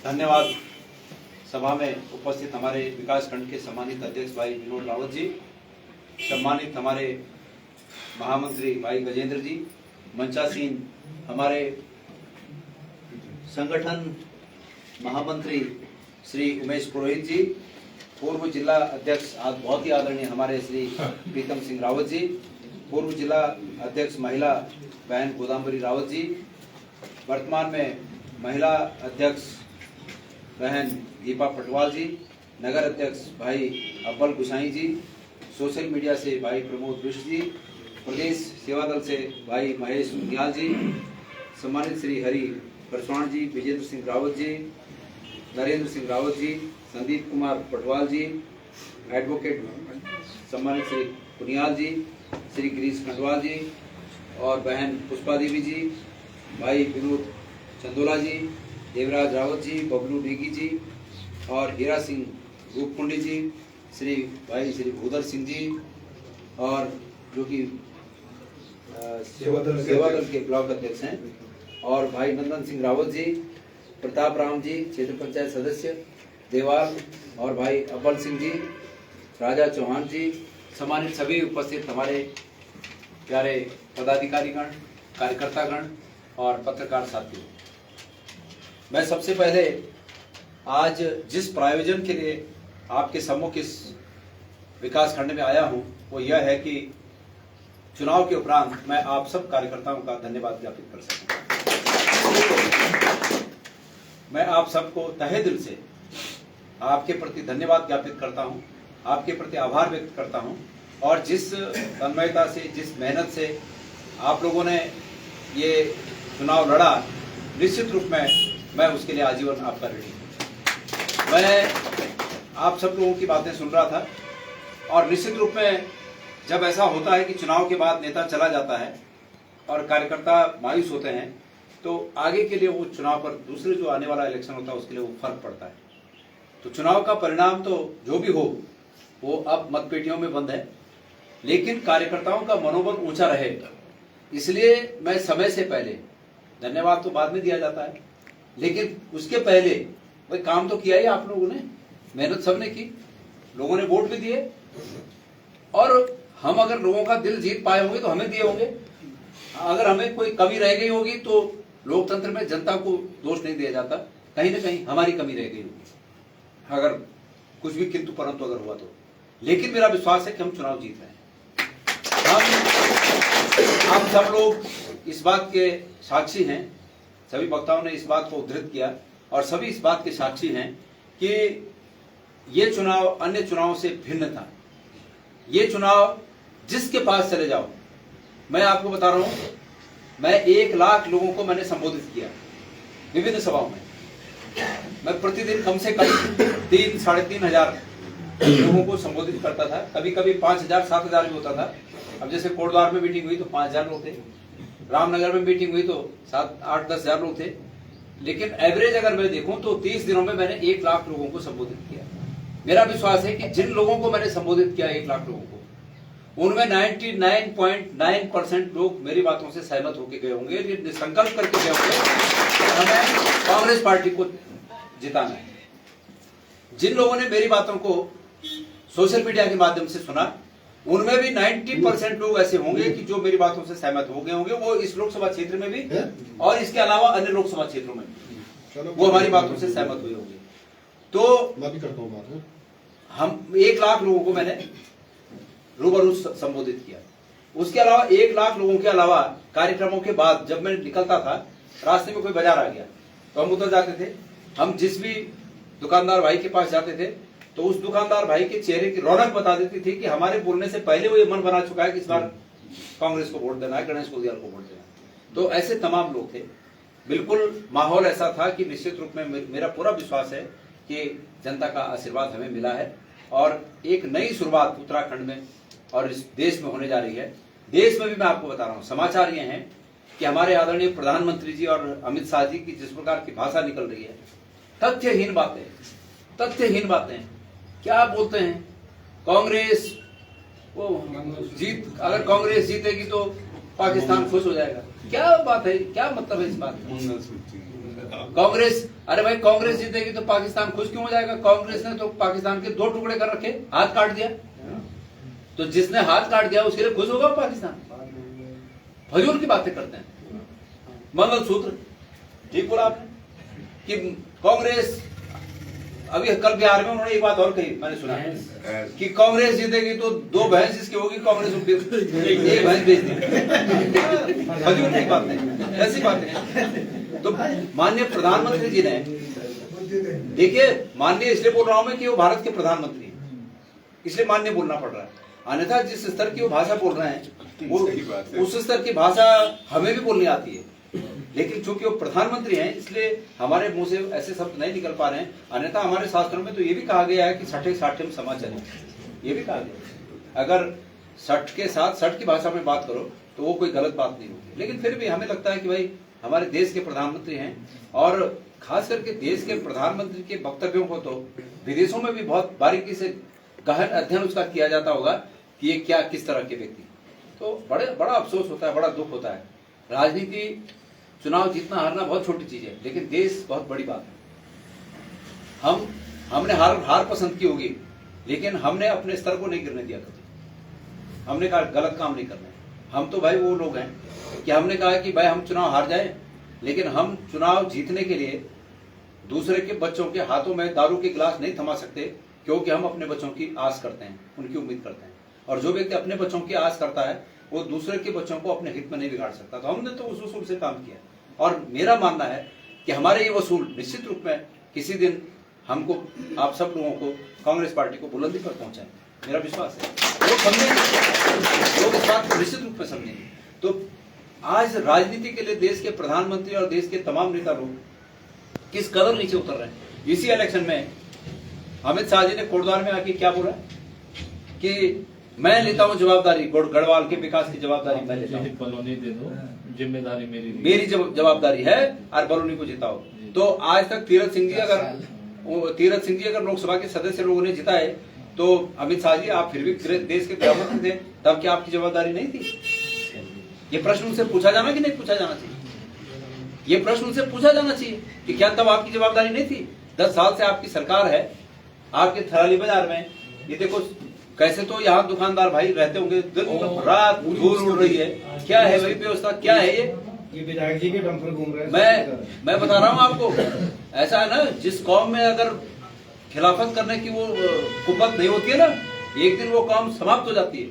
धन्यवाद। सभा में उपस्थित हमारे विकास खंड के सम्मानित अध्यक्ष भाई विनोद रावत जी, सम्मानित हमारे महामंत्री भाई गजेंद्र जी, मंचासीन हमारे संगठन महामंत्री श्री उमेश पुरोहित जी, पूर्व जिला अध्यक्ष आज बहुत ही आदरणीय हमारे श्री प्रीतम सिंह रावत जी, पूर्व जिला अध्यक्ष महिला बहन गोदाम्बरी रावत जी, वर्तमान में महिला अध्यक्ष बहन दीपा पटवाल जी, नगर अध्यक्ष भाई अब्बल गुसाई जी, सोशल मीडिया से भाई प्रमोद विष्ट जी, प्रदेश सेवा दल से भाई महेश उनियाल जी, सम्मानित श्री हरि परसवाण जी, विजेंद्र सिंह रावत जी, नरेंद्र सिंह रावत जी, संदीप कुमार पटवाल जी, एडवोकेट सम्मानित श्री उनियाल जी, श्री गिरीश खंडवाल जी और बहन पुष्पा देवी जी, भाई विनोद चंदोला जी, देवराज रावत जी, बबलू नेगी जी और हीरा सिंह रूपकुंडी जी, श्री भूदर सिंह जी और जो कि सेवा दल के ब्लॉक अध्यक्ष हैं, और भाई नंदन सिंह रावत जी, प्रताप राम जी क्षेत्र पंचायत सदस्य देवाल और भाई अब्बल सिंह जी, राजा चौहान जी, सम्मानित सभी उपस्थित हमारे प्यारे पदाधिकारीगण, कार्यकर्तागण और पत्रकार साथियों, मैं सबसे पहले आज जिस प्रायोजन के लिए आपके सम्मुख इस विकास खंड में आया हूं वो यह है कि चुनाव के उपरांत मैं आप सब कार्यकर्ताओं का धन्यवाद ज्ञापित कर सकूं। मैं आप सबको तहे दिल से आपके प्रति धन्यवाद ज्ञापित करता हूं, आपके प्रति आभार व्यक्त करता हूं और जिस तन्मयता से, जिस मेहनत से आप लोगों ने ये चुनाव लड़ा, निश्चित रूप में मैं उसके लिए आजीवन आपका ऋणी हूं। मैं आप सब लोगों की बातें सुन रहा था और निश्चित रूप में जब ऐसा होता है कि चुनाव के बाद नेता चला जाता है और कार्यकर्ता मायूस होते हैं तो आगे के लिए वो चुनाव पर दूसरे जो आने वाला इलेक्शन होता है उसके लिए वो फर्क पड़ता है। तो चुनाव का परिणाम तो जो भी हो वो अब मतपेटियों में बंद है, लेकिन कार्यकर्ताओं का मनोबल ऊंचा रहे इसलिए मैं समय से पहले, धन्यवाद तो बाद में दिया जाता है, लेकिन उसके पहले भाई काम तो किया ही आप लोगों ने, मेहनत सबने की, लोगों ने वोट भी दिए और हम अगर लोगों का दिल जीत पाए होंगे तो हमें दिए होंगे। अगर हमें कोई कमी रह गई होगी तो लोकतंत्र में जनता को दोष नहीं दिया जाता, कहीं ना कहीं हमारी कमी रह गई होगी अगर कुछ भी किंतु परंतु अगर हुआ तो। लेकिन मेरा विश्वास है कि हम चुनाव जीत रहे हैं। हम सब लोग इस बात के साक्षी हैं, सभी वक्ताओं ने इस बात को उद्धृत किया और सभी इस बात के साक्षी हैं कि ये चुनाव अन्य चुनावों से भिन्न था। ये चुनाव जिसके पास चले जाओ, मैं आपको बता रहा हूं, मैं 1 लाख लोगों को मैंने संबोधित किया विभिन्न सभाओं में। मैं प्रतिदिन कम से कम 3-3.5 हजार लोगों को संबोधित करता था, कभी कभी 5,000-7,000 भी होता था। अब जैसे कोटद्वार में मीटिंग हुई तो 5,000 लोग थे, रामनगर में मीटिंग हुई तो 7-8-10 हजार लोग थे, लेकिन एवरेज अगर मैं देखूं तो 30 दिनों में मैंने 1 लाख लोगों को संबोधित किया। मेरा विश्वास है कि जिन लोगों को मैंने संबोधित किया 1 लाख लोगों को, उनमें 99.9% लोग मेरी बातों से सहमत होकर गए होंगे, ये संकल्प करके गए होंगे हमें कांग्रेस पार्टी को जिताना है। जिन लोगों ने मेरी बातों को सोशल मीडिया के माध्यम से सुना, उनमें भी 90% लोग ऐसे होंगे कि जो मेरी बातों से सहमत हो गए होंगे, वो इस लोकसभा क्षेत्र में भी और इसके अलावा अन्य लोकसभा क्षेत्रों में भी वो हमारी बातों से सहमत हुए होंगे। तो मैं भी करता हूं बात, हम 1 लाख लोगों को मैंने रूबरू संबोधित किया। उसके अलावा 1 लाख लोगों के अलावा कार्यक्रमों के बाद जब मैं निकलता था, रास्ते में कोई बाजार आ गया तो हम उतर जाते थे। हम जिस भी दुकानदार भाई के पास जाते थे तो उस दुकानदार भाई के चेहरे की रौनक बता देती थी कि हमारे बोलने से पहले वो ये मन बना चुका है कि इस बार कांग्रेस को वोट देना है, गणेश कोलियाल को वोट देना है। तो ऐसे तमाम लोग थे, बिल्कुल माहौल ऐसा था कि निश्चित रूप में मेरा पूरा विश्वास है कि जनता का आशीर्वाद हमें मिला है और एक नई शुरुआत उत्तराखंड में और इस देश में होने जा रही है। देश में भी मैं आपको बता रहा हूँ, समाचार ये हैं कि हमारे आदरणीय प्रधानमंत्री जी और अमित शाह जी की जिस प्रकार की भाषा निकल रही है, तथ्यहीन बातें क्या बोलते हैं। कांग्रेस वो जीत, अगर कांग्रेस जीतेगी तो पाकिस्तान खुश हो जाएगा। क्या बात है, क्या मतलब है इस बात का? कांग्रेस, अरे भाई कांग्रेस जीतेगी तो पाकिस्तान खुश क्यों हो जाएगा? कांग्रेस ने तो पाकिस्तान के 2 टुकड़े कर रखे, हाथ काट दिया। तो जिसने हाथ काट दिया उसके लिए खुश होगा पाकिस्तान? फजूल की बातें करते हैं। मंगलसूत्र, ठीक बोला आपने कि कांग्रेस, अभी कल बिहार में उन्होंने एक बात और कही, मैंने सुना कि कांग्रेस जीतेगी तो 2 भैंस जिसकी होगी कांग्रेस एक भैंस बेच दी। फजूल की बात है, ऐसी बात है। तो माननीय प्रधानमंत्री जी ने, देखिए माननीय इसलिए बोल रहा हूं मैं कि वो भारत के प्रधानमंत्री हैं, इसलिए माननीय बोलना पड़ रहा है। अन्यथा जिस स्तर की वो भाषा बोल रहे हैं वो उस स्तर की भाषा हमें भी बोलनी आती है, लेकिन चूंकि वो प्रधानमंत्री हैं इसलिए हमारे मुंह से ऐसे शब्द नहीं निकल पा रहे हैं। अन्यथा हमारे शास्त्रों में तो ये भी कहा गया है कि सठे साठे में समा चले, ये भी कहा गया। अगर सठ के साथ सठ की भाषा में बात करो तो वो कोई गलत बात नहीं होगी। लेकिन फिर भी हमें लगता है कि भाई हमारे देश के प्रधानमंत्री हैं, और खास करके देश के प्रधानमंत्री के वक्तव्यों को तो विदेशों में भी बहुत बारीकी से गहन अध्ययन उसका किया जाता होगा कि ये क्या किस तरह के व्यक्ति। तो बड़ा अफसोस होता है, बड़ा दुख होता है। राजनीति, चुनाव जीतना हारना बहुत छोटी चीज है, लेकिन देश बहुत बड़ी बात है। हमने हार पसंद की होगी, लेकिन हमने अपने स्तर को नहीं गिरने दिया कभी। हमने कहा गलत काम नहीं करना है। हम तो भाई वो लोग हैं कि हमने कहा कि भाई हम चुनाव हार जाए, लेकिन हम चुनाव जीतने के लिए दूसरे के बच्चों के हाथों में दारू के गिलास नहीं थमा सकते, क्योंकि हम अपने बच्चों की आस करते हैं, उनकी उम्मीद करते हैं। और जो व्यक्ति अपने बच्चों की आस करता है वो दूसरे के बच्चों को अपने हित में नहीं बिगाड़ सकता। तो हमने तो उस उसूल से काम किया, और मेरा मानना है कि हमारे ये वसूल निश्चित रूप में किसी दिन हमको, आप सब लोगों को, कांग्रेस पार्टी को बुलंदी पर पहुंचाएंगे। मेरा विश्वास है लोग समझेंगे, लोग इस बात को निश्चित रूप में समझेंगे। तो आज राजनीति के लिए देश के प्रधानमंत्री और देश के तमाम नेता लोग किस कदर नीचे उतर रहे हैं। इसी इलेक्शन में अमित शाह जी ने कोटद्वार में आके क्या बोला कि मैं लेता हूं जवाबदारी, गढ़वाल के विकास की जवाबदारी मैं लेता हूं, बलौनी दे दो, जिम्मेदारी मेरी जवाबदारी है, और बलौनी को जिताओ। तो आज तक तीरथ सिंह जी अगर लोकसभा के सदस्य लोगों ने जिताए, तो अमित शाह जी आप फिर भी देश के प्रधानमंत्री थे, तब क्या आपकी जवाबदारी नहीं थी? ये प्रश्न उनसे पूछा जाना कि नहीं पूछा जाना चाहिए? ये प्रश्न उनसे पूछा जाना चाहिए कि क्या तब आपकी जवाबदारी नहीं थी? 10 साल से आपकी सरकार है, आपके थराली बाजार में ये देखो कैसे तो यहाँ दुकानदार भाई रहते होंगे, दिन रात धूल उड़ रही है, क्या है भाई व्यवस्था, क्या है ये विधायक जी के डंपर घूम रहे हैं। मैं बता रहा हूँ आपको, ऐसा है ना, जिस कौम में अगर खिलाफत करने की वो कुव्वत नहीं होती है ना, एक दिन वो कौम समाप्त हो जाती है।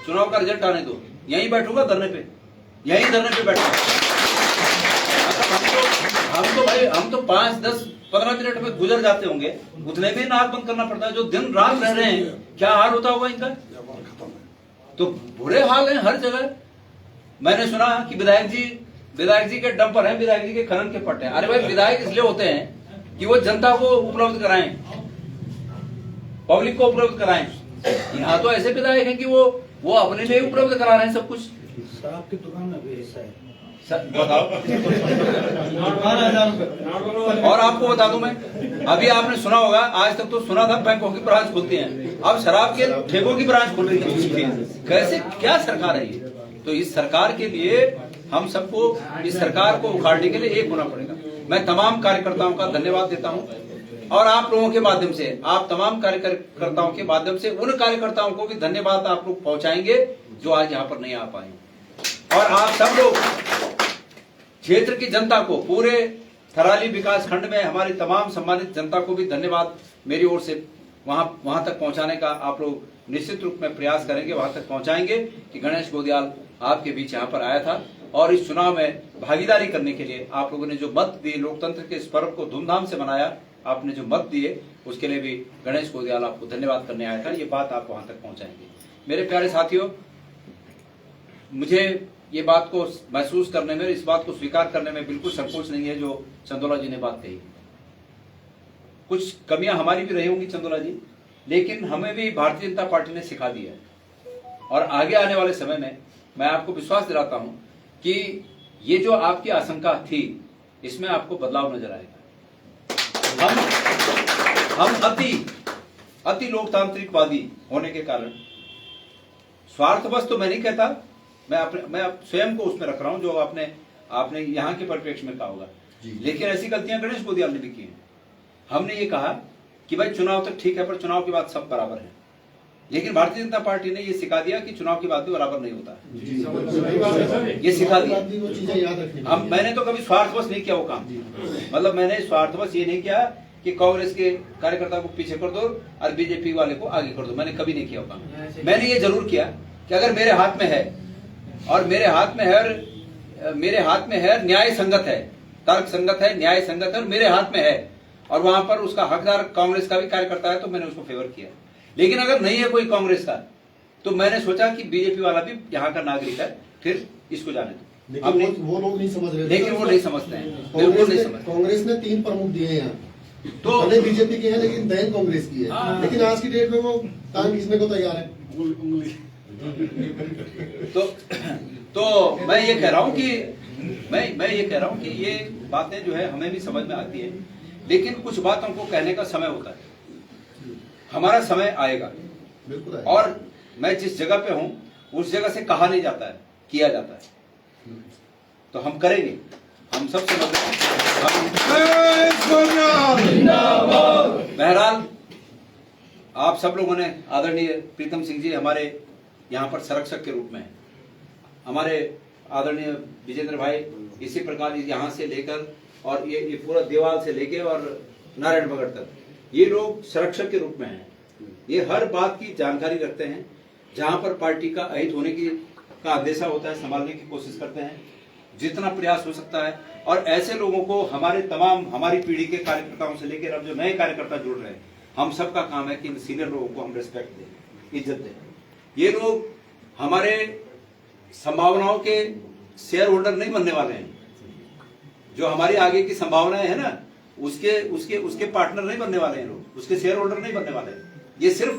चुनाव का रिजल्ट आने दो, यहीं बैठूंगा धरने पे, यहीं धरने पे बैठूंगा। हम तो 5, 10, 15 मिनट में गुजर जाते होंगे, उतने में नाक बंद करना पड़ता है। जो दिन रात रह रहे हैं, क्या हाल होता होगा इनका? तो बुरे हाल है हर जगह। मैंने सुना कि विधायक जी के डंपर हैं, विधायक जी के खनन के पट्टे हैं। अरे भाई विधायक इसलिए होते हैं कि वो जनता को उपलब्ध कराएं, पब्लिक को उपलब्ध कराएं। यहाँ तो ऐसे विधायक हैं कि वो अपने लिए उपलब्ध करा रहे हैं सब कुछ। आपकी दुकान में भी ऐसा है, बताओ। और आपको बता दूं मैं, अभी आपने सुना होगा, आज तक तो सुना था बैंकों की ब्रांच खुलती हैं, अब शराब के ठेकों की ब्रांच खुल रही है। कैसे, क्या सरकार है ये? तो इस सरकार के लिए हम सबको, इस सरकार को उखाड़ने के लिए एक होना पड़ेगा। मैं तमाम कार्यकर्ताओं का धन्यवाद देता हूं, और आप लोगों के माध्यम से, आप तमाम कार्यकर्ताओं के माध्यम से उन कार्यकर्ताओं को भी धन्यवाद आप लोग पहुंचाएंगे जो आज यहाँ पर नहीं आ पाए। और आप सब लोग क्षेत्र की जनता को, पूरे थराली विकास खंड में हमारी तमाम सम्मानित जनता को भी धन्यवाद मेरी ओर से वहां तक पहुंचाने का आप लोग निश्चित रूप में प्रयास करेंगे, वहां तक पहुंचाएंगे कि गणेश गोदियाल आपके बीच यहाँ पर आया था, और इस चुनाव में भागीदारी करने के लिए आप लोगों ने जो मत दिए, लोकतंत्र के इस पर्व को धूमधाम से मनाया, आपने जो मत दिए उसके लिए भी गणेश गोदियाल आपको धन्यवाद करने आया था। ये बात आप वहां तक पहुंचाएंगे। मेरे प्यारे साथियों, मुझे ये बात को महसूस करने में, इस बात को स्वीकार करने में बिल्कुल संकोच नहीं है जो चंदोला जी ने बात कही। कुछ कमियां हमारी भी रही होंगी चंदोला जी, लेकिन हमें भी भारतीय जनता पार्टी ने सिखा दिया है। और आगे आने वाले समय में मैं आपको विश्वास दिलाता हूं कि ये जो आपकी आशंका थी, इसमें आपको बदलाव नजर आएगा। हम अति लोकतांत्रिकवादी होने के कारण, स्वार्थवश तो मैं नहीं कहता, मैं स्वयं को उसमें रख रहा हूं जो आपने यहाँ के परिप्रेक्ष्य में कहा होगा। लेकिन ऐसी गलतियां गणेश गोदियाल ने भी की हैं। हमने ये कहा कि भाई चुनाव तक ठीक है, पर चुनाव के बाद सब बराबर है। लेकिन भारतीय जनता पार्टी ने ये सिखा दिया कि चुनाव के बाद भी बराबर नहीं होता है, ये सिखा दिया। मैंने तो कभी स्वार्थवश नहीं किया वो काम, मतलब मैंने स्वार्थवश ये नहीं किया कि कांग्रेस के कार्यकर्ता को पीछे कर दो और बीजेपी वाले को आगे कर दो, मैंने कभी नहीं किया वो काम। मैंने ये जरूर किया कि अगर मेरे हाथ में है और मेरे हाथ में है न्याय संगत है, तर्क संगत है, न्याय संगत है और मेरे हाथ में है और वहां पर उसका हकदार कांग्रेस का भी कार्यकर्ता है, तो मैंने उसको फेवर किया। लेकिन अगर नहीं है कोई कांग्रेस का, तो मैंने सोचा कि बीजेपी वाला भी यहाँ का नागरिक है, फिर इसको जाने दो। लेकिन वो लोग नहीं समझ रहे। लेकिन वो नहीं समझते हैं, बिल्कुल नहीं समझते। कांग्रेस ने 3 प्रमुख दिए हैं यहाँ, तो भले बीजेपी के हैं लेकिन बहन कांग्रेस की है, लेकिन आज की डेट में वो टांग खींचने को तैयार है। तो मैं ये कह रहा हूँ कि ये बातें जो है हमें भी समझ में आती है, लेकिन कुछ बातों को कहने का समय होता है, हमारा समय आएगा। बिल्कुल है। और मैं जिस जगह पे हूं उस जगह से कहा नहीं जाता है, किया जाता है। तो हम करेंगे, हम सब समझ बहरहाल आप सब लोगों ने, आदरणीय प्रीतम सिंह जी हमारे यहाँ पर संरक्षक के रूप में हैं, हमारे आदरणीय विजेंद्र भाई इसी प्रकार यहाँ से लेकर और ये पूरा देवाल से लेके और नारायण भगत तक ये लोग संरक्षक के रूप में हैं। ये हर बात की जानकारी रखते हैं, जहां पर पार्टी का अहित होने का अंदेशा होता है संभालने की कोशिश करते हैं जितना प्रयास हो सकता है। और ऐसे लोगों को हमारी पीढ़ी के कार्यकर्ताओं से लेकर अब जो नए कार्यकर्ता जुड़ रहे हैं, हम सबका काम है कि इन सीनियर लोगों को हम रिस्पेक्ट दें, इज्जत दें। ये लोग हमारे संभावनाओं के शेयर होल्डर नहीं बनने वाले हैं, जो हमारी आगे की संभावनाएं है ना उसके पार्टनर नहीं बनने वाले हैं लोग, उसके शेयर होल्डर नहीं बनने वाले हैं। ये सिर्फ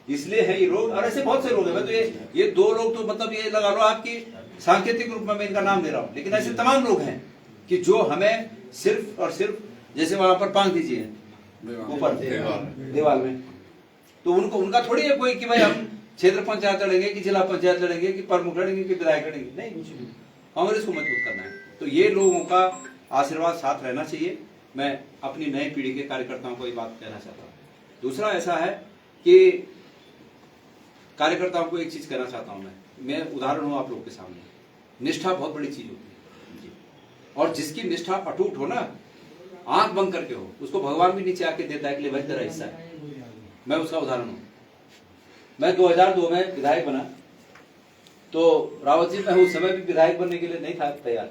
इसलिए है ये लोग, और ऐसे बहुत से लोग हैं। मैं तो ये 2 लोग तो मतलब ये लगा लो आपकी सांकेतिक रूप में मैं इनका नाम दे रहा हूं, लेकिन ऐसे तमाम लोग हैं कि जो हमें सिर्फ और सिर्फ, जैसे वहां पर पांच दीजिए ऊपर देवाल में, तो उनका थोड़ी है कोई कि भाई हम क्षेत्र पंचायत लड़ेंगे कि जिला पंचायत लड़ेंगे कि प्रमुख लड़ेंगे कि विधायक लड़ेंगे, नहीं, कांग्रेस को मजबूत करना है। तो ये लोगों का आशीर्वाद साथ रहना चाहिए। मैं अपनी नई पीढ़ी के कार्यकर्ताओं को ये बात कहना चाहता हूँ। दूसरा ऐसा है कि कार्यकर्ताओं को एक चीज कहना चाहता हूं, मैं उदाहरण हूं आप लोग के सामने, निष्ठा बहुत बड़ी चीज होती है और जिसकी निष्ठा अटूट हो ना, आंख बंद करके हो, उसको भगवान भी नीचे आके देता है कि ले भाई तेरा हिस्सा है। मैं उसका उदाहरण हूं। मैं 2002 में विधायक बना, तो रावत जी मैं उस समय भी विधायक बनने के लिए नहीं था तैयार,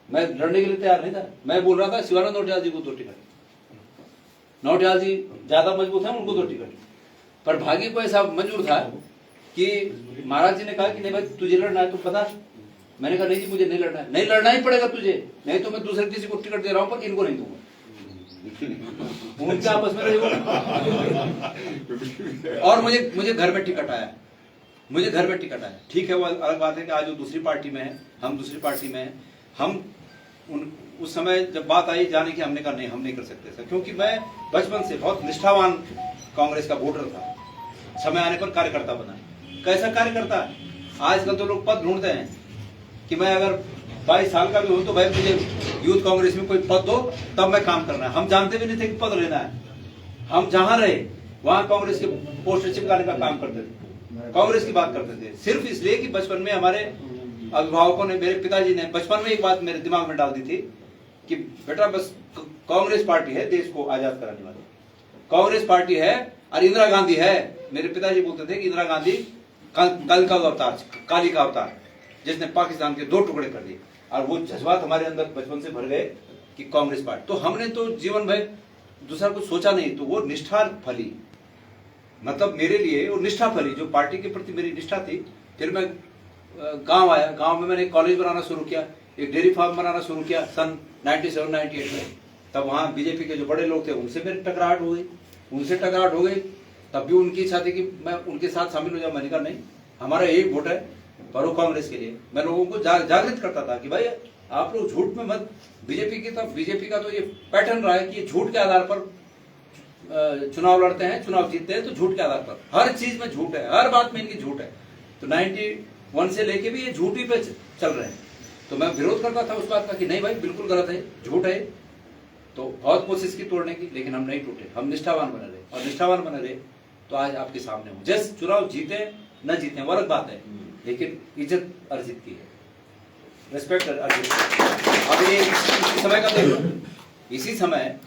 मैं लड़ने के लिए तैयार नहीं था। मैं बोल रहा था शिवानंद नौटियाल जी को 2 टिकट, नौटियाल जी ज्यादा मजबूत है, उनको 2 टिकट, पर भाग्य को ऐसा मंजूर था कि महाराज जी ने कहा कि नहीं भाई तुझे लड़ना है, तुम पता। मैंने कहा नहीं जी मुझे नहीं लड़ना है। नहीं लड़ना ही पड़ेगा तुझे, नहीं तो मैं दूसरे किसी को टिकट दे रहा हूं पर इनको नहीं दूंगा। उनके आपस में और मुझे घर में टिकट आया, ठीक है, वो अलग बात है कि आज वो दूसरी पार्टी में है, हम दूसरी पार्टी में है। हम उस समय जब बात आई जाने की, हमने कहा नहीं हम नहीं कर सकते सर, क्योंकि मैं बचपन से बहुत निष्ठावान कांग्रेस का वोटर था, समय आने पर कार्यकर्ता बना। कैसा कार्यकर्ता? आजकल तो लोग पद ढूंढते हैं कि मैं अगर 22 साल का भी हूं तो भाई मुझे यूथ कांग्रेस में कोई पद दो तब मैं काम करना है। हम जानते भी नहीं थे कि पद लेना है, हम जहां रहे वहां कांग्रेस के पोस्टर चिपकाने का काम करते थे, कांग्रेस की बात करते थे, सिर्फ इसलिए कि बचपन में हमारे अभिभावकों ने, मेरे पिताजी ने बचपन में एक बात मेरे दिमाग में डाल दी थी कि बेटा बस कांग्रेस पार्टी है देश को आजाद कराने वाली, कांग्रेस पार्टी है और इंदिरा गांधी है। मेरे पिताजी बोलते थे कि इंदिरा गांधी कल का अवतार, काली का अवतार, जिसने पाकिस्तान के 2 टुकड़े कर दिए, और वो जज्बात हमारे अंदर बचपन से भर गए कि कांग्रेस पार्टी। तो हमने तो जीवन भर दूसरा कुछ सोचा नहीं, तो वो निष्ठा फली, मतलब मेरे लिए वो निष्ठा फली, जो पार्टी के प्रति मेरी निष्ठा थी। फिर मैं गांव आया, गांव में मैंने एक कॉलेज बनाना शुरू किया, एक डेयरी फार्म बनाना शुरू किया सन 97-98 में। तब वहां बीजेपी के जो बड़े लोग थे उनसे मेरी टकराहट हो गई, तब भी उनकी इच्छा थी कि मैं उनके साथ शामिल हो जाऊं। मैंने कहा नहीं, हमारा एक वोट है पर वो कांग्रेस के लिए। मैं लोगों को जागृत करता था कि भाई आप लोग झूठ में मत, बीजेपी का तो ये पैटर्न रहा है कि ये झूठ के आधार पर चुनाव लड़ते हैं, चुनाव जीतते हैं, तो झूठ के आधार पर, हर चीज में झूठ है, हर बात में इनकी झूठ है। तो 91 से लेके भी ये झूठ ही पे चल रहे हैं। तो मैं विरोध करता था उस बात का कि नहीं भाई बिल्कुल गलत है, झूठ है। तो बहुत कोशिश की तोड़ने की, लेकिन हम नहीं टूटे, हम निष्ठावान बने रहे, और निष्ठावान बने रहे तो आज आपके सामने हूँ। जैसे चुनाव जीते न जीते वो अलग बात है, लेकिन इज्जत अर्जित की है, रेस्पेक्ट अर्जित की। अब ये इसी समय का देख लो, इसी समय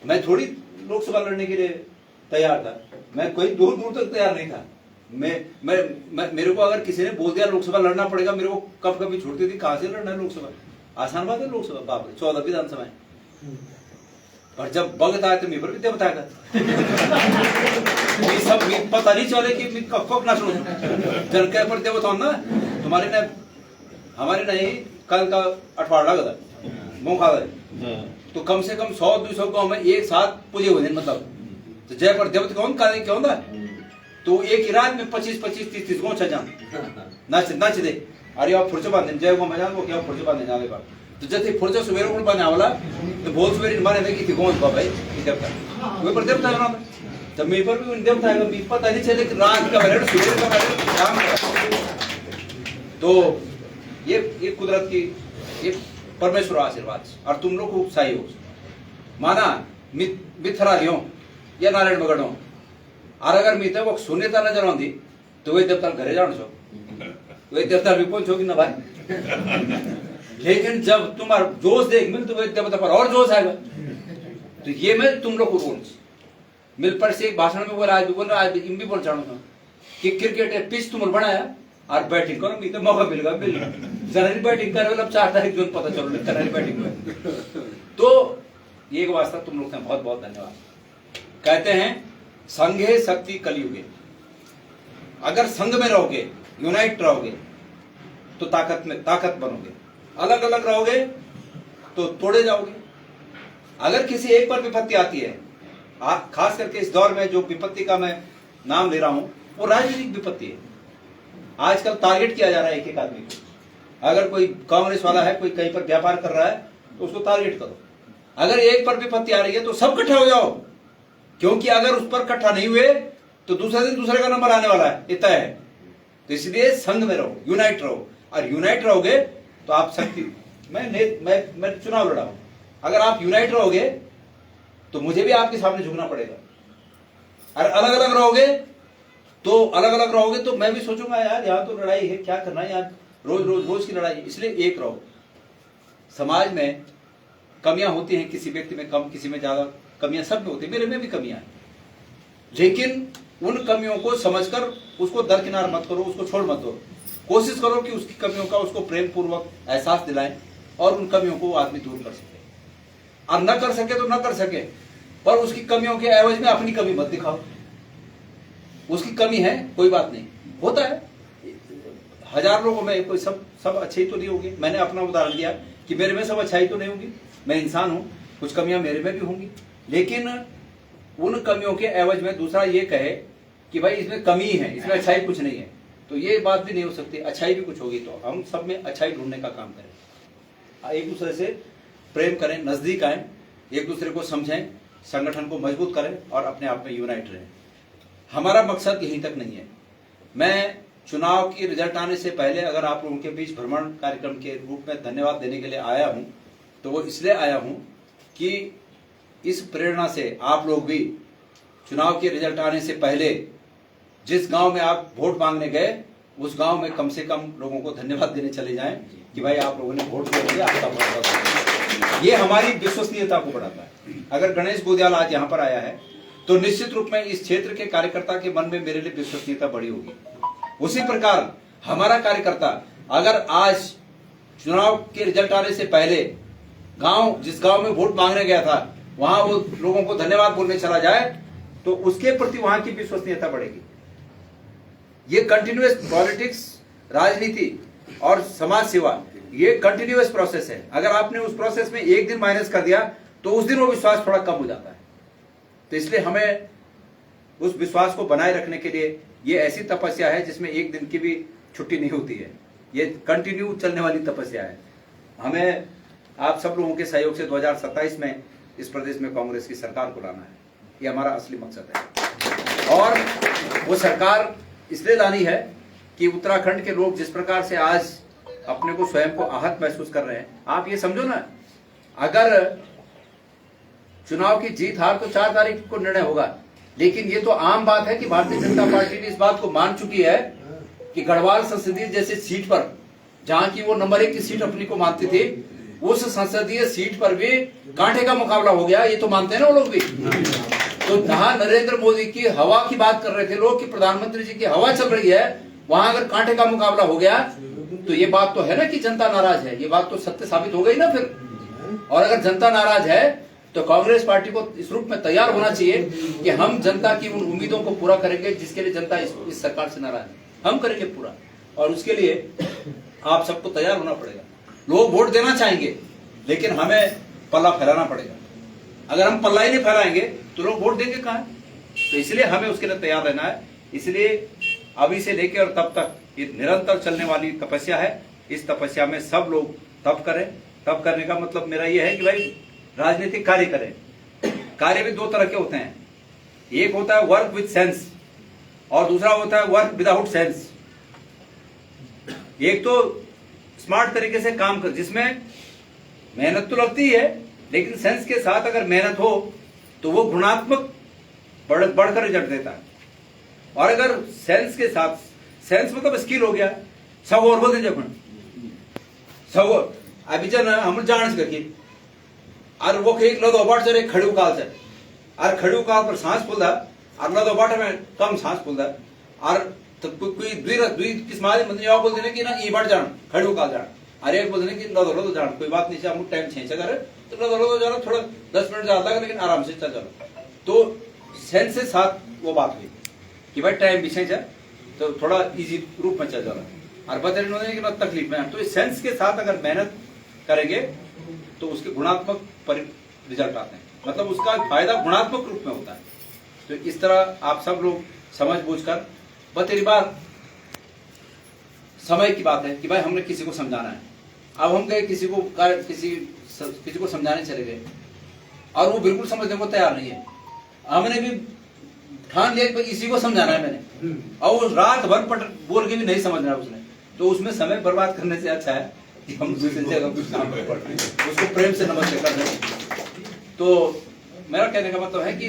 मैं थोड़ी लोकसभा लड़ने के लिए तैयार था, मैं कोई दूर दूर तक तैयार नहीं था। मैं मेरे को अगर किसी ने बोल दिया लोकसभा लड़ना पड़ेगा, मेरे को कब कभी छूटती थी, कहां से लड़ना है लोकसभा, आसान बात है लोकसभा, बाप रे 14 विधानसभा है। और जब वक्त आया तो मैं पर विद्या बताएगा सब पता नहीं चले कि कब ना शुरू जल के पर देव बताओ ना, तुम्हारे ने हमारे नहीं कल का 18 लगा मुंह खा गए, तो कम से कम 100-200 गांव में एक साथ पूजे हुए हैं, मतलब तो जय पर देव कौन का क्या होता, तो एक ही रात में 25-25-30 गांव जान नाच दे। अरे आप फुर्चे बांधे जय गो मैदान वो क्या फुर्चे बांधे जाने पर, तो जैसे फुर्चा सवेरे उठ बने वाला तो बहुत सवेरे माने में कि कौन भाई देवता वे पर देवता बना, जब मेरे पर भी उन देवता है मी पता नहीं चले कि रात का बरे सवेरे का बरे शाम का। तो ये कुदरत की ये परमेश्वर आशीर्वाद, और तुम लोग को सहयोग माना मिथरा लियो या नारायण बगड़ो, और अगर मीते वो शून्यता नजर आती तो वे देवता घरे जान छो, वे देवता भी पहुंचो कि ना भाई। लेकिन जब तुम्हारा जोश देख मिल तो वे देवता पर और जोश आएगा। तो ये मैं तुम लोग को रूल्स मिल पर से एक भाषण में बोला, आज भी बोल रहा, आज भी बोल चाहूँ कि क्रिकेट पिच तुम बनाया और बैटिंग करो, तो मौका मिलेगा जनरली बैटिंग करे, मतलब 4 तारीख जून पता चलो जनरली बैटिंग में। तो ये वास्ता तुम लोग का बहुत बहुत धन्यवाद। कहते हैं संघे शक्ति कलयुगे, अगर संघ में रहोगे, यूनाइट रहोगे तो ताकत बनोगे, अलग अलग रहोगे तो तोड़े जाओगे। अगर किसी एक पर विपत्ति आती है, खास करके इस दौर में जो विपत्ति का मैं नाम ले रहा हूं वो राजनीतिक विपत्ति है। आजकल टारगेट किया जा रहा है एक एक आदमी को, अगर कोई कांग्रेस वाला है, कोई कहीं पर व्यापार कर रहा है तो उसको टारगेट करो। अगर एक पर विपत्ति आ रही है तो सब इकट्ठा हो जाओ, क्योंकि अगर उस पर इकट्ठा नहीं हुए तो दूसरे दिन दूसरे का नंबर आने वाला है, इतना है। तो इसलिए संघ में रहो, यूनाइट रहो, और यूनाइट रहोगे तो आप शक्ति। मैं चुनाव लड़ा हूं, अगर आप यूनाइट रहोगे तो मुझे भी आपके सामने झुकना पड़ेगा, और अलग अलग रहोगे तो मैं भी सोचूंगा यार यहाँ तो लड़ाई है, क्या करना है यार, रोज की लड़ाई। इसलिए एक रहो। समाज में कमियां होती हैं, किसी व्यक्ति में कम, किसी में ज्यादा कमियां सब में होती है, मेरे में भी कमियां हैं, लेकिन उन कमियों को समझकर उसको दरकिनार मत करो, उसको छोड़ मत दो। कोशिश करो कि उसकी कमियों का उसको प्रेम पूर्वक एहसास दिलाएं और उन कमियों को आदमी दूर कर सके, और न कर सके तो न कर सके, पर उसकी कमियों के एवज में अपनी कमी मत दिखाओ। उसकी कमी है कोई बात नहीं, होता है 1000 लोगों में कोई सब अच्छे ही तो नहीं होगी। मैंने अपना उदाहरण दिया कि मेरे में सब अच्छाई तो नहीं होगी, मैं इंसान हूं, कुछ कमियां मेरे में भी होंगी, लेकिन उन कमियों के एवज में दूसरा ये कहे कि भाई इसमें कमी है, इसमें अच्छाई कुछ नहीं है, तो ये बात भी नहीं हो सकती। अच्छाई भी कुछ होगी तो हम सब में अच्छाई ढूंढने का काम करें, एक दूसरे से प्रेम करें, नजदीक आए, एक दूसरे को समझें, संगठन को मजबूत करें और अपने आप में यूनाइट रहें। हमारा मकसद यहीं तक नहीं है। मैं चुनाव की रिजल्ट आने से पहले अगर आप लोगों के बीच भ्रमण कार्यक्रम के रूप में धन्यवाद देने के लिए आया हूं तो वो इसलिए आया हूं कि इस प्रेरणा से आप लोग भी चुनाव के रिजल्ट आने से पहले जिस गांव में आप वोट मांगने गए उस गांव में कम से कम लोगों को धन्यवाद देने चले जाएं कि भाई आप लोगों ने वोट दिया, आपका बहुत बहुत। ये हमारी विश्वसनीयता को बढ़ाता है। अगर गणेश गोदियाल आज यहाँ पर आया है तो निश्चित रूप में इस क्षेत्र के कार्यकर्ता के मन में मेरे लिए विश्वसनीयता बढ़ी होगी। उसी प्रकार हमारा कार्यकर्ता अगर आज चुनाव के रिजल्ट आने से पहले जिस गांव में वोट मांगने गया था वहां वो लोगों को धन्यवाद बोलने चला जाए तो उसके प्रति वहां की विश्वसनीयता बढ़ेगी। ये कंटिन्यूअस पॉलिटिक्स, राजनीति और समाज सेवा ये कंटिन्यूअस प्रोसेस है। अगर आपने उस प्रोसेस में एक दिन माइनस कर दिया तो उस दिन वो विश्वास थोड़ा कम हो जाता है। तो इसलिए हमें उस विश्वास को बनाए रखने के लिए ये ऐसी तपस्या है जिसमें एक दिन की भी छुट्टी नहीं होती है, ये कंटिन्यू चलने वाली तपस्या है। हमें आप सब लोगों के सहयोग से 2027 में इस प्रदेश में कांग्रेस की सरकार को लाना है, ये हमारा असली मकसद है। और वो सरकार इसलिए लानी है कि उत्तराखंड के लोग जिस प्रकार से आज अपने को स्वयं को आहत महसूस कर रहे हैं। आप ये समझो ना, अगर चुनाव की जीत हार तो 4 तारीख को निर्णय होगा, लेकिन ये तो आम बात है कि भारतीय जनता पार्टी ने इस बात को मान चुकी है कि गढ़वाल संसदीय जैसे सीट पर, जहां की वो नंबर 1 की सीट अपनी को मानती थी, उस संसदीय सीट पर भी कांटे का मुकाबला हो गया। ये तो मानते हैं ना वो लोग भी। तो जहां नरेंद्र मोदी की हवा की बात कर रहे थे लोग कि प्रधानमंत्री जी की हवा चल रही है, वहां अगर कांटे का मुकाबला हो गया तो ये बात तो है ना कि जनता नाराज है। ये बात तो सत्य साबित हो गई ना फिर। और अगर जनता नाराज है तो कांग्रेस पार्टी को इस रूप में तैयार होना चाहिए कि हम जनता की उन उम्मीदों को पूरा करेंगे जिसके लिए जनता इस सरकार से नाराज है, हम करेंगे पूरा। और उसके लिए आप सबको तैयार होना पड़ेगा। लोग वोट देना चाहेंगे, लेकिन हमें पल्ला फैलाना पड़ेगा। अगर हम पल्ला ही नहीं फैलाएंगे तो लोग वोट देंगे कहां? तो इसलिए हमें उसके लिए तैयार रहना है। इसलिए अभी से लेकर और तब तक ये निरंतर चलने वाली तपस्या है। इस तपस्या में सब लोग तप करें। तप करने का मतलब मेरा ये है कि भाई राजनीतिक कार्य करें। कार्य भी 2 तरह के होते हैं, एक होता है वर्क विद सेंस और दूसरा होता है वर्क विदाउट सेंस। एक तो स्मार्ट तरीके से काम कर, जिसमें मेहनत तो लगती है, लेकिन सेंस के साथ अगर मेहनत हो तो वो गुणात्मक बढ़कर रिजल्ट देता है। और अगर सेंस के साथ, सेंस मतलब स्किल हो गया, सब और बोल दीजिए सब अभी जन हम जान करके और वो एक लदो बाट से खड़ू काल से और खड़ू काल पर सांस फूलदा और लदो बाट में कम सांस फूलदा और तो कोई दुई किस्म मतलब या बोल देने कि ना ई बाट जान खड़ू काल जान, और एक बोल देने कि लदो जान, कोई बात नहीं, हम टाइम छेंचा करे तो लदो जाना, थोड़ा 10 मिनट ज्यादा लगे लेकिन आराम से चल जाओ। तो सेंस के साथ वो बात हुई कि भाई टाइम भी छेंचा तो थोड़ा इजी रूप में चल जाओ और बता रहे कि तकलीफ में। तो इस सेंस के साथ अगर मेहनत करेंगे तो उसके गुणात्मक रिजल्ट आते हैं, मतलब उसका फायदा गुणात्मक रूप में होता है। तो इस तरह आप सब लोग समझ बूझ कर, तेरी बात समय की बात है कि भाई हमने किसी को समझाना है। अब हम गए किसी को समझाने चले गए और वो बिल्कुल समझने को तैयार नहीं है। हमने भी ठान लिया कि इसी को समझाना है मैंने, और वो रात भर बोल के भी नहीं समझ रहा उसने, तो उसमें समय बर्बाद करने से अच्छा है कि हम दूसरी जगह कुछ काम कर पड़ते हैं, उसको प्रेम से नमस्ते कर दें। तो मेरा कहने का मतलब है कि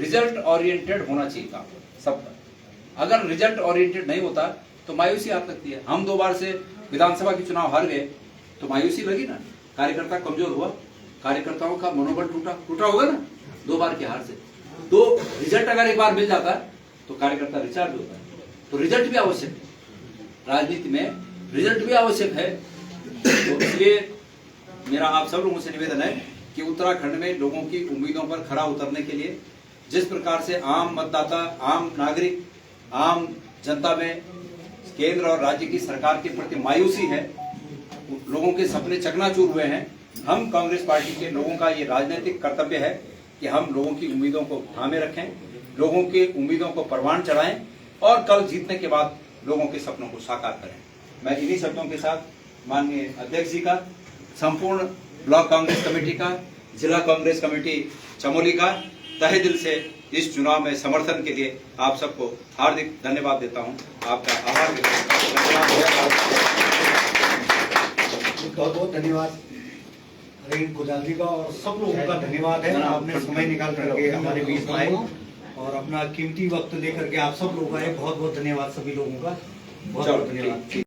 रिजल्ट ओरिएंटेड होना चाहिए काम सबका। अगर रिजल्ट ओरिएंटेड नहीं होता तो मायूसी आ सकती है। हम 2 बार से विधानसभा के चुनाव हार गए तो मायूसी लगी ना, कार्यकर्ता कमजोर हुआ, कार्यकर्ताओं का मनोबल टूटा होगा ना 2 बार की हार से। तो रिजल्ट अगर एक बार मिल जाता है तो कार्यकर्ता रिचार्ज होता है। तो रिजल्ट भी आवश्यक है, राजनीति में रिजल्ट भी आवश्यक है। तो इसलिए मेरा आप सब लोगों से निवेदन है कि उत्तराखंड में लोगों की उम्मीदों पर खरा उतरने के लिए जिस प्रकार से आम मतदाता, आम नागरिक, आम जनता में केंद्र और राज्य की सरकार के प्रति मायूसी है, लोगों के सपने चकनाचूर हुए हैं, हम कांग्रेस पार्टी के लोगों का ये राजनीतिक कर्तव्य है कि हम लोगों की उम्मीदों को थामे रखें, लोगों की उम्मीदों को परवान चढ़ाएं और कल जीतने के बाद लोगों के सपनों को साकार करें। मैं इन्हीं शब्दों के साथ माननीय अध्यक्ष जी का, संपूर्ण ब्लॉक कांग्रेस कमेटी का, जिला कांग्रेस कमेटी चमोली का तहे दिल से इस चुनाव में समर्थन के लिए आप सबको हार्दिक धन्यवाद देता हूं, आपका आभार व्यक्त करता हूं। बहुत बहुत धन्यवाद अरविंद गुजराल जी का, और सब लोगों का धन्यवाद है, आपने समय निकाल करके हमारे बीच आए और अपना कीमती वक्त लेकर के आप सब लोग आए। बहुत बहुत धन्यवाद सभी लोगों का, बहुत बहुत धन्यवाद।